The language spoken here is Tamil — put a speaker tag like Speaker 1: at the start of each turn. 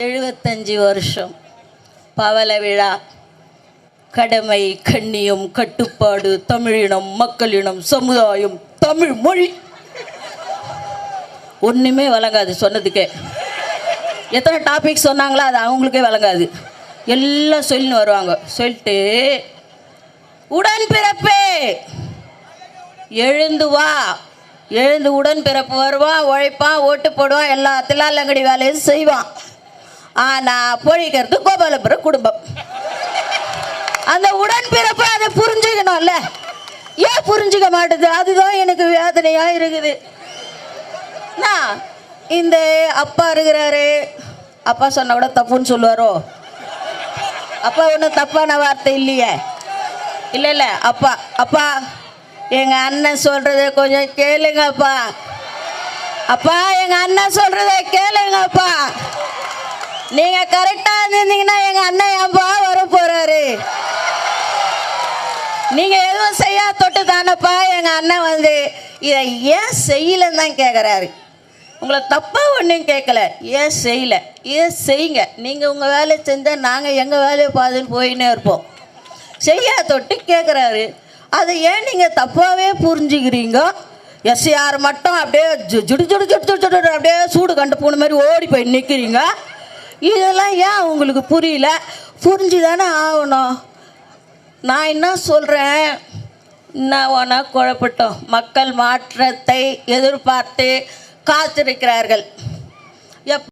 Speaker 1: 75 வருஷம் பவள விழா. கடமை, கண்ணியம், கட்டுப்பாடு, தமிழினம், மக்களினம், சமுதாயம், தமிழ் மொழி. ஒன்றுமே வழங்காது சொன்னதுக்கே. எத்தனை டாபிக் சொன்னாங்களோ அது அவங்களுக்கே வழங்காது. எல்லாம் சொல்லின்னு வருவாங்க. சொல்லிட்டு உடன்பிறப்பே எழுந்து வா, எழுந்து உடன்பிறப்பு வருவான், உழைப்பான், ஓட்டு போடுவான், எல்லா தில்லாலங்கடி வேலையும் செய்வான். ஆனால் பொழிக்கிறது கோபாலபுரம் குடும்பம். அந்த உடன்பிறப்பு அதை புரிஞ்சுக்கணும்ல. ஏன் புரிஞ்சுக்க மாட்டுது? அதுதான் எனக்கு வேதனையாக இருக்குது. நான் இந்த அப்பா இருக்கிறாரு, அப்பா சொன்ன கூட தப்புன்னு சொல்லுவாரோ? அப்பா ஒன்றும் தப்பான வார்த்தை இல்லையே. இல்லை இல்லை, அப்பா அப்பா எங்கள் அண்ணன் சொல்கிறத கொஞ்சம் கேளுங்கப்பா. அப்பா எங்கள் அண்ணன் சொல்கிறத கேளுங்கப்பா. நீங்கள் கரெக்டாக இருந்தீங்கன்னா எங்கள் அண்ணன் ஏன்பா வர போகிறாரு? நீங்கள் எதுவும் செய்யா தொட்டு தானப்பா எங்கள் அண்ணன் வந்து இதை ஏன் செய்யலைன்னு தான் கேட்குறாரு. உங்களை தப்பாக ஒன்றும் கேட்கல, ஏன் செய்யலை, ஏன் செய்யுங்க. நீங்கள் உங்கள் வேலையை செஞ்சால் நாங்கள் எங்கள் வேலையை பார்த்துன்னு போயின்னே இருப்போம். செய்யா தொட்டு கேட்குறாரு. அதை ஏன் நீங்கள் தப்பாகவே புரிஞ்சுக்கிறீங்க? எஸ்ஆர் மட்டும் அப்படியே ஜுடு ஜுடு ஜுடு ஜுடு ஜுடு அப்படியே சூடு கண்டு போன மாதிரி ஓடி போய் நிற்கிறீங்க. இதெல்லாம் ஏன் உங்களுக்கு புரியல? புரிஞ்சு தானே ஆகணும். நான் என்ன சொல்கிறேன், என்ன வேணா குழப்பட்டோம். மக்கள் மாற்றத்தை எதிர்பார்த்து காத்திருக்கிறார்கள்.